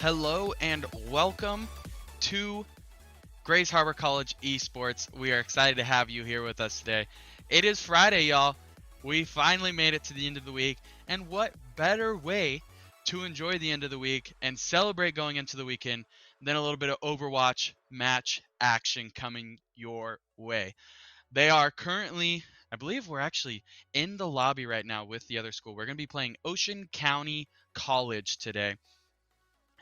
Hello and welcome to Grace Harbor College Esports. We are excited to have you here with us today. It is Friday, y'all. We finally made it to the end of the week, and what better way to enjoy the end of the week and celebrate going into the weekend than a little bit of Overwatch match action coming your way. They are currently, I believe we're actually in the lobby right now with the other school. We're going to be playing Ocean County College today.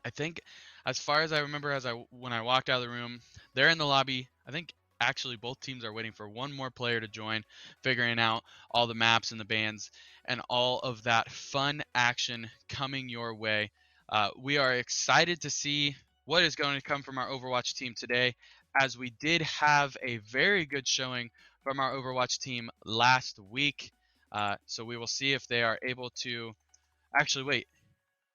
I think, as far as I remember, when I walked out of the room, they're in the lobby. I think actually both teams are waiting for one more player to join, figuring out all the maps and the bands and all of that fun action coming your way. We are excited to see what is going to come from our Overwatch team today, as we did have a very good showing from our Overwatch team last week. So we will see if they are able to. Actually, wait.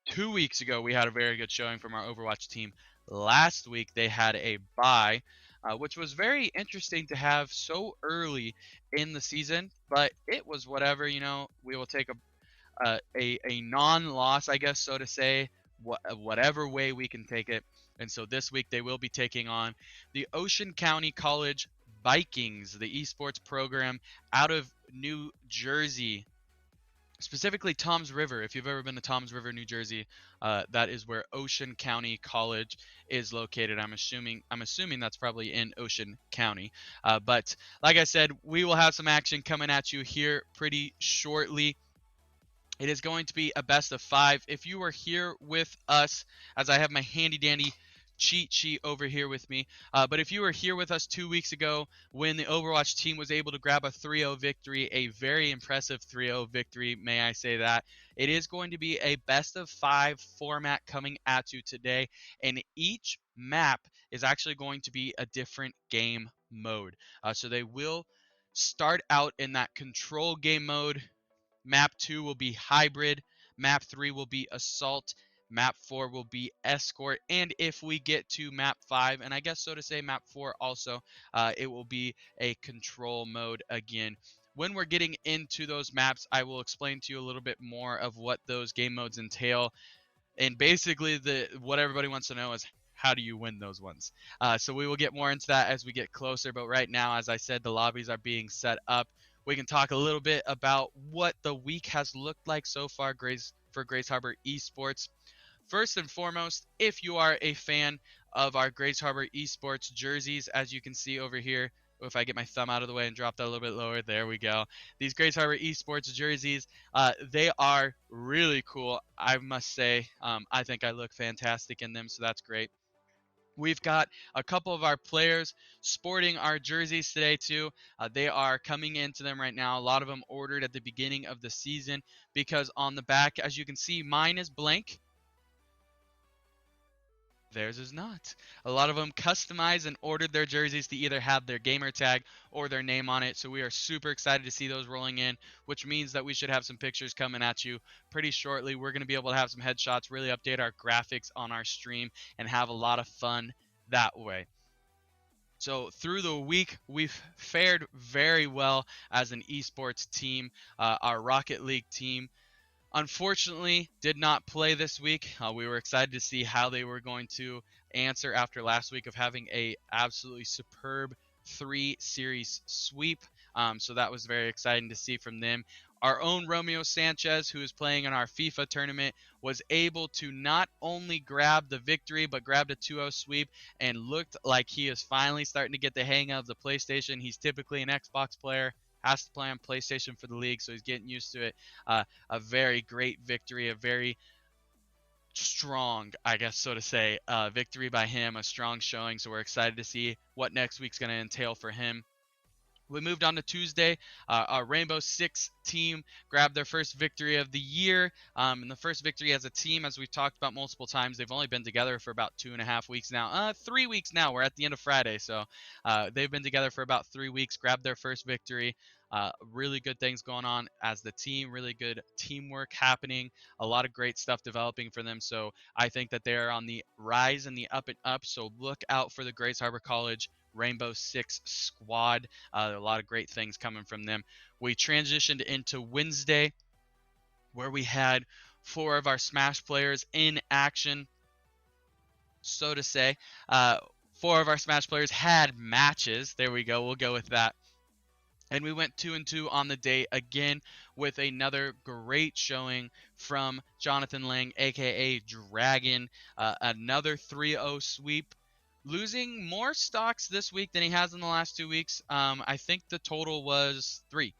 2 weeks ago, we had a very good showing from our Overwatch team. Last week, they had a bye, which was very interesting to have so early in the season, but it was whatever. We will take a non-loss, I guess, so to say, whatever way we can take it. And so this week, they will be taking on the Ocean County College Vikings, the esports program out of New Jersey, specifically Tom's River. If you've ever been to Tom's River, New Jersey, that is where Ocean County College is located. I'm assuming that's probably in Ocean County. But like I said, we will have some action coming at you here pretty shortly. It is going to be a best of 5. If you are here with us, as I have my handy dandy cheat sheet over here with me, but if you were here with us 2 weeks ago when the Overwatch team was able to grab a 3-0 victory, a very impressive 3-0 victory, may I say that, it is going to be a best of 5 format coming at you today, and each map is actually going to be a different game mode. So they will start out in that control game mode. Map 2 will be hybrid. Map 3 will be assault. Map 4 will be escort. And if we get to map 5, and I guess so to say map 4 also, it will be a control mode again. When we're getting into those maps, I will explain to you a little bit more of what those game modes entail. And basically, what everybody wants to know is, how do you win those ones? So we will get more into that as we get closer. But right now, as I said, the lobbies are being set up. We can talk a little bit about what the week has looked like so far, for Grace Harbor Esports. First and foremost, if you are a fan of our Grace Harbor Esports jerseys, as you can see over here, if I get my thumb out of the way and drop that a little bit lower, there we go. These Grace Harbor Esports jerseys, they are really cool, I must say. I think I look fantastic in them, so that's great. We've got a couple of our players sporting our jerseys today too. They are coming into them right now. A lot of them ordered at the beginning of the season, because on the back, as you can see, mine is blank. Theirs is not. A lot of them customized and ordered their jerseys to either have their gamer tag or their name on it. So we are super excited to see those rolling in, which means that we should have some pictures coming at you pretty shortly. We're going to be able to have some headshots, really update our graphics on our stream, and have a lot of fun that way. So through the week, we've fared very well as an esports team. Our Rocket League team, unfortunately, did not play this week. We were excited to see how they were going to answer after last week of having a absolutely superb 3-series sweep. So that was very exciting to see from them. Our own Romeo Sanchez, who is playing in our FIFA tournament, was able to not only grab the victory, but grabbed a 2-0 sweep and looked like he is finally starting to get the hang of the PlayStation. He's typically an Xbox player, has to play on PlayStation for the league, so he's getting used to it. A very great victory, a very strong, I guess so to say, victory by him, a strong showing. So we're excited to see what next week's going to entail for him. We moved on to Tuesday. Our Rainbow Six team grabbed their first victory of the year, and the first victory as a team, as we've talked about multiple times. They've only been together for about 2.5 weeks now. 3 weeks now. We're at the end of Friday, so they've been together for about 3 weeks. Grabbed their first victory. Really good things going on as the team. Really good teamwork happening. A lot of great stuff developing for them. So I think that they are on the rise and the up and up. So look out for the Grace Harbor College Rainbow Six squad. A lot of great things coming from them. We transitioned into Wednesday, where we had 4 of our Smash players in action. so to say. Uh, Four of our Smash players had matches. There we go. We'll go with that. And we went 2-2 on the day again with another great showing from Jonathan Lang, aka Dragon. Another 3-0 sweep. Losing more stocks this week than he has in the last 2 weeks. I think the total was 3.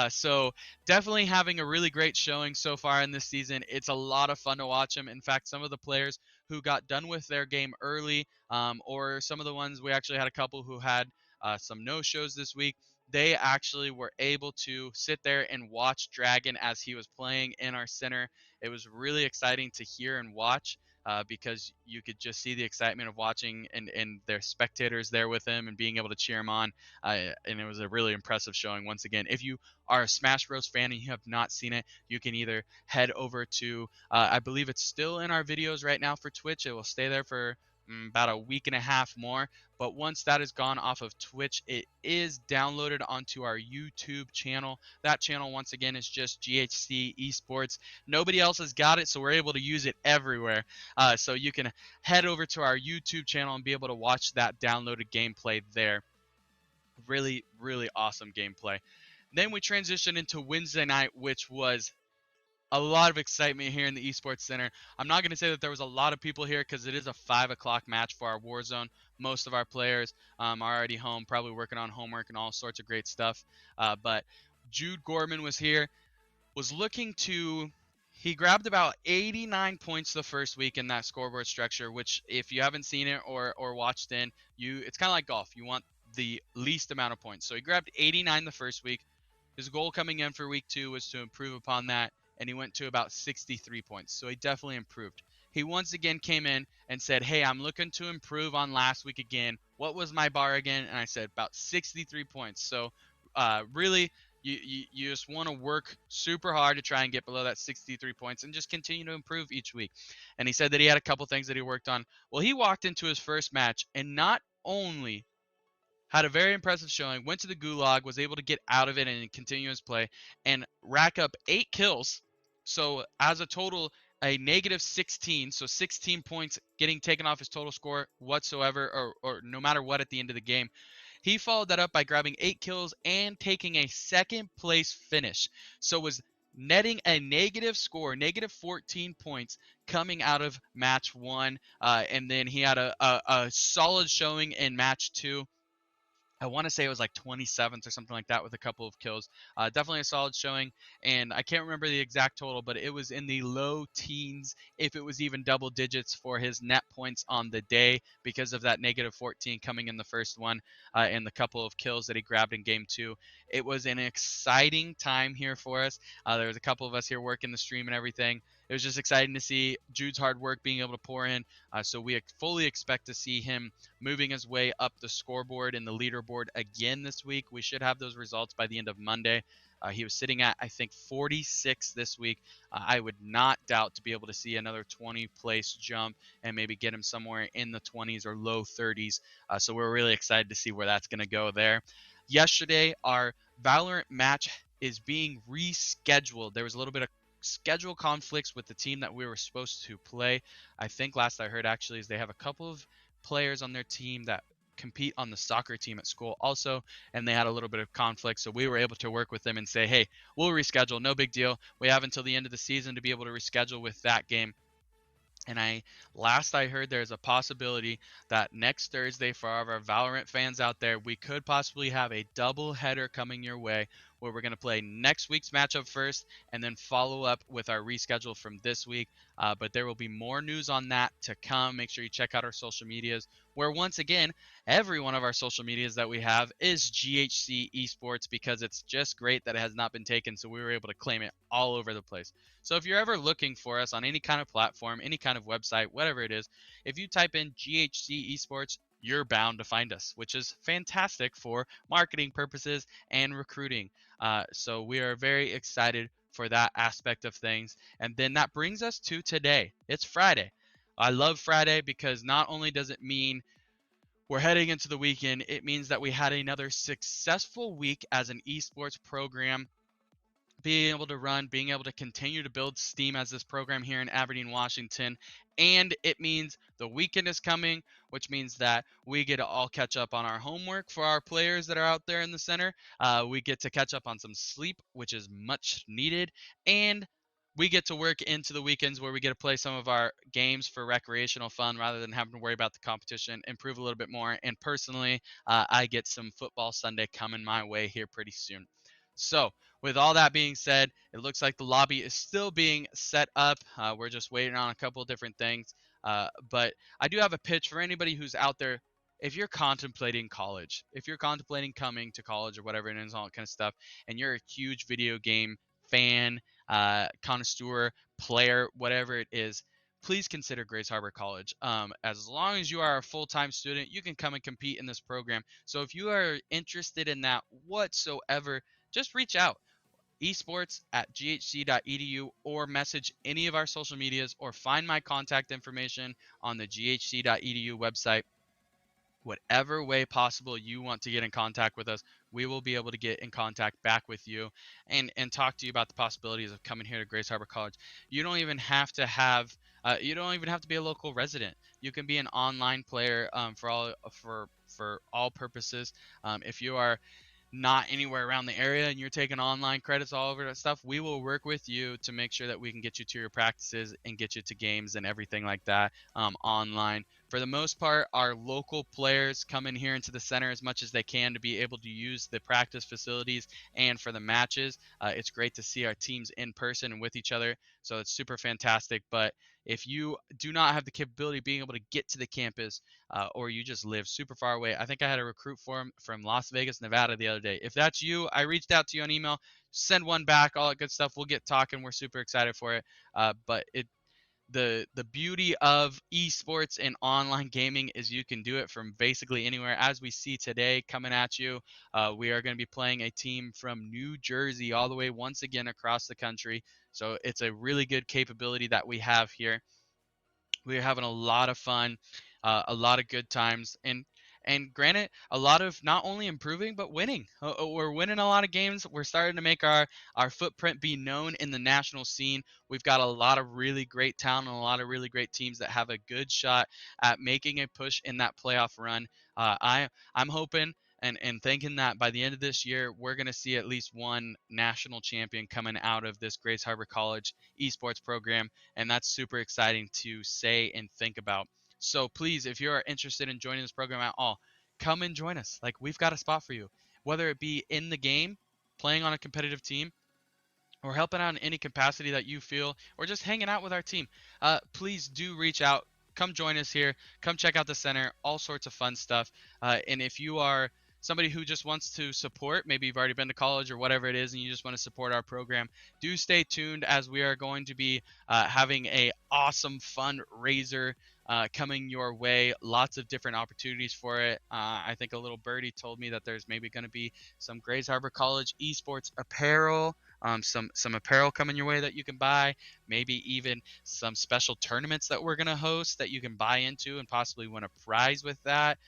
So definitely having a really great showing so far in this season. It's a lot of fun to watch him. In fact, some of the players who got done with their game early, or some of the ones we actually had a couple who had some no shows this week, they actually were able to sit there and watch Dragon as he was playing in our center. It was really exciting to hear and watch, because you could just see the excitement of watching and their spectators there with him and being able to cheer him on. And it was a really impressive showing once again. If you are a Smash Bros fan and you have not seen it, you can either head over to, I believe it's still in our videos right now for Twitch. It will stay there for about a week and a half more. But once that is gone off of Twitch, it is downloaded onto our YouTube channel. That channel, once again, is just GHC Esports. Nobody else has got it, so we're able to use it everywhere. So you can head over to our YouTube channel and be able to watch that downloaded gameplay there. Really, really awesome gameplay. Then we transitioned into Wednesday night, which was a lot of excitement here in the Esports Center. I'm not going to say that there was a lot of people here because it is a 5 o'clock match for our Warzone. Most of our players are already home, probably working on homework and all sorts of great stuff. But Jude Gorman was here, was looking to. He grabbed about 89 points the first week in that scoreboard structure, which if you haven't seen it or watched in, it's kind of like golf. You want the least amount of points. So he grabbed 89 the first week. His goal coming in for week 2 was to improve upon that, and he went to about 63 points. So he definitely improved. He once again came in and said, "Hey, I'm looking to improve on last week again. What was my bar again?" And I said about 63 points. So really, you just want to work super hard to try and get below that 63 points and just continue to improve each week. And he said that he had a couple things that he worked on. Well, he walked into his first match and not only had a very impressive showing, went to the gulag, was able to get out of it and continue his play, and rack up 8 kills. So as a total, a negative 16, so 16 points getting taken off his total score whatsoever, or no matter what at the end of the game. He followed that up by grabbing 8 kills and taking a second place finish. So was netting a negative score, negative 14 points coming out of match 1. And then he had a solid showing in match 2. I want to say it was like 27th or something like that with a couple of kills. Definitely a solid showing, and I can't remember the exact total, but it was in the low teens, if it was even double digits for his net points on the day because of that negative 14 coming in the first one, and the couple of kills that he grabbed in game 2. It was an exciting time here for us. There was a couple of us here working the stream and everything. It was just exciting to see Jude's hard work being able to pour in. So we fully expect to see him moving his way up the scoreboard and the leaderboard again this week. We should have those results by the end of Monday. He was sitting at, I think, 46 this week. I would not doubt to be able to see another 20-place jump and maybe get him somewhere in the 20s or low 30s. So we're really excited to see where that's going to go there. Yesterday, our Valorant match is being rescheduled. There was a little bit of schedule conflicts with the team that we were supposed to play. I think last I heard actually is they have a couple of players on their team that compete on the soccer team at school also, and they had a little bit of conflict, so we were able to work with them and say, hey, we'll reschedule, no big deal. We have until the end of the season to be able to reschedule with that game. And last I heard, there's a possibility that next Thursday, for all of our Valorant fans out there, we could possibly have a double header coming your way, where we're going to play next week's matchup first and then follow up with our reschedule from this week. But there will be more news on that to come. Make sure you check out our social medias, where once again, every one of our social medias that we have is GHC Esports, because it's just great that it has not been taken, so we were able to claim it all over the place. So if you're ever looking for us on any kind of platform, any kind of website, whatever it is, if you type in GHC Esports, you're bound to find us, which is fantastic for marketing purposes and recruiting. So we are very excited for that aspect of things. And then that brings us to today. It's Friday. I love Friday because not only does it mean we're heading into the weekend, it means that we had another successful week as an esports program. being able to run, being able to continue to build steam as this program here in Aberdeen, Washington. And it means the weekend is coming, which means that we get to all catch up on our homework for our players that are out there in the center. We get to catch up on some sleep, which is much needed. And we get to work into the weekends where we get to play some of our games for recreational fun rather than having to worry about the competition, improve a little bit more. And personally, I get some football Sunday coming my way here pretty soon. So, with all that being said, it looks like the lobby is still being set up. We're just waiting on a couple of different things. But I do have a pitch for anybody who's out there. If you're contemplating college, if you're contemplating coming to college or whatever it is, all that kind of stuff, and you're a huge video game fan, connoisseur, player, whatever it is, please consider Grace Harbor College. As long as you are a full-time student, you can come and compete in this program. So if you are interested in that whatsoever, just reach out esports@ghc.edu or message any of our social medias or find my contact information on the ghc.edu website. Whatever way possible you want to get in contact with us, we will be able to get in contact back with you and talk to you about the possibilities of coming here to Grace Harbor College. You don't even have to have you don't even have to be a local resident. You can be an online player for all purposes. If you are not anywhere around the area and you're taking online credits all over that stuff, we will work with you to make sure that we can get you to your practices and get you to games and everything like that online. For the most part, our local players come in here into the center as much as they can to be able to use the practice facilities and for the matches. It's great to see our teams in person and with each other, so it's super fantastic. But if you do not have the capability of being able to get to the campus, or you just live super far away. I think I had a recruit for him from Las Vegas, Nevada the other day. If that's you, I reached out to you on email. Send one back, all that good stuff. We'll get talking. We're super excited for it. But the beauty of esports and online gaming is you can do it from basically anywhere. As we see today coming at you, we are going to be playing a team from New Jersey all the way once again across the country. So it's a really good capability that we have here. We're having a lot of fun, a lot of good times, and granted, a lot of not only improving but winning. We're winning a lot of games. We're starting to make our footprint be known in the national scene. We've got a lot of really great talent and a lot of really great teams that have a good shot at making a push in that playoff run. I'm hoping and thinking that by the end of this year, we're going to see at least one national champion coming out of this Grace Harbor College esports program, and that's super exciting to say and think about. So please, if you are interested in joining this program at all, come and join us. Like, we've got a spot for you, whether it be in the game, playing on a competitive team, or helping out in any capacity that you feel, or just hanging out with our team. Please do reach out. Come join us here. Come check out the center. All sorts of fun stuff. And if you are somebody who just wants to support, maybe you've already been to college or whatever it is, and you just want to support our program, do stay tuned as we are going to be having a awesome fundraiser coming your way. Lots of different opportunities for it. I think a little birdie told me that there's maybe going to be some Grays Harbor College esports apparel, some apparel coming your way that you can buy, maybe even some special tournaments that we're going to host that you can buy into and possibly win a prize with that.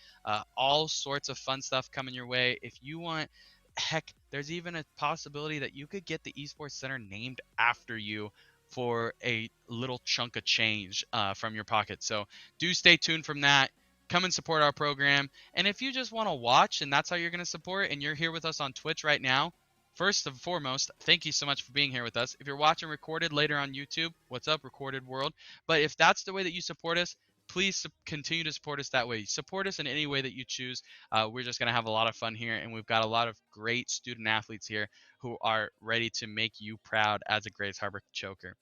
All sorts of fun stuff coming your way. If you want, heck, there's even a possibility that you could get the esports center named after you for a little chunk of change from your pocket. So do stay tuned from that. Come and support our program. And if you just want to watch and that's how you're going to support, and you're here with us on Twitch right now, first and foremost, thank you so much for being here with us. If you're watching recorded later on YouTube, what's up, Recorded World? But if that's the way that you support us, please continue to support us that way. Support us in any way that you choose. We're just going to have a lot of fun here, and we've got a lot of great student athletes here who are ready to make you proud as a Grays Harbor Choker.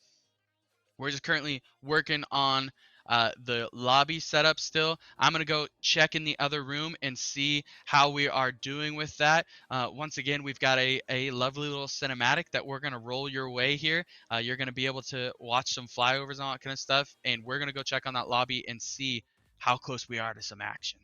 We're just currently working on the lobby setup still. I'm going to go check in the other room and see how we are doing with that. Once again, we've got a lovely little cinematic that we're going to roll your way here. You're going to be able to watch some flyovers and all that kind of stuff. And we're going to go check on that lobby and see how close we are to some action.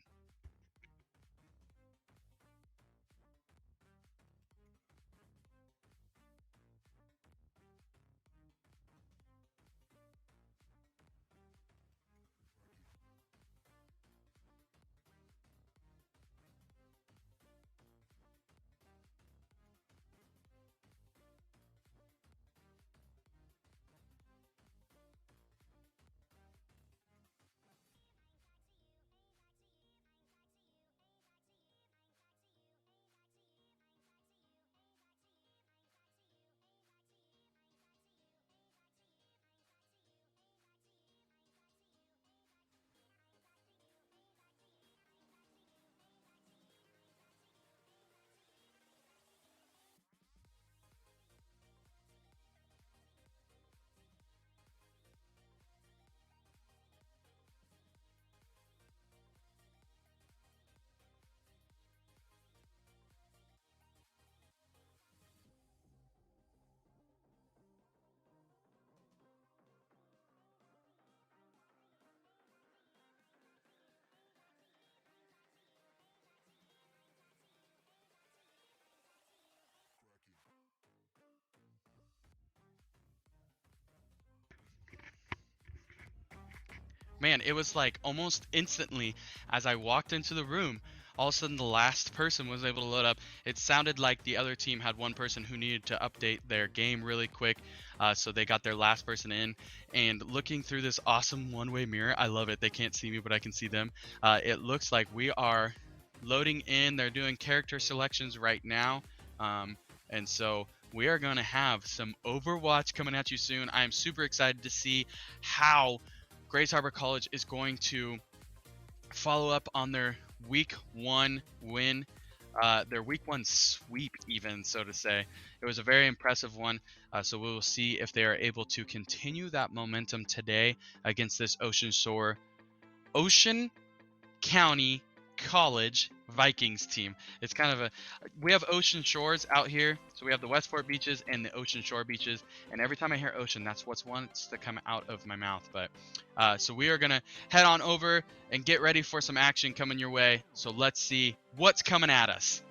man, it was like almost instantly as I walked into the room, all of a sudden the last person was able to load up. It sounded like the other team had one person who needed to update their game really quick, so they got their last person in. And looking through this awesome one-way mirror, I love it. They can't see me, but I can see them. It looks like we are loading in. They're doing character selections right now, and so we are going to have some Overwatch coming at you soon. I am super excited to see how Grays Harbor College is going to follow up on their week 1 win, their week 1 sweep, even so to say. It was a very impressive one. So we will see if they are able to continue that momentum today against this Ocean County College Vikings team. It's kind of we have ocean shores out here, so we have the Westport beaches and the Ocean Shore beaches, and every time I hear ocean, that's what's wants to come out of my mouth. But so we are gonna head on over and get ready for some action coming your way. So let's see what's coming at us.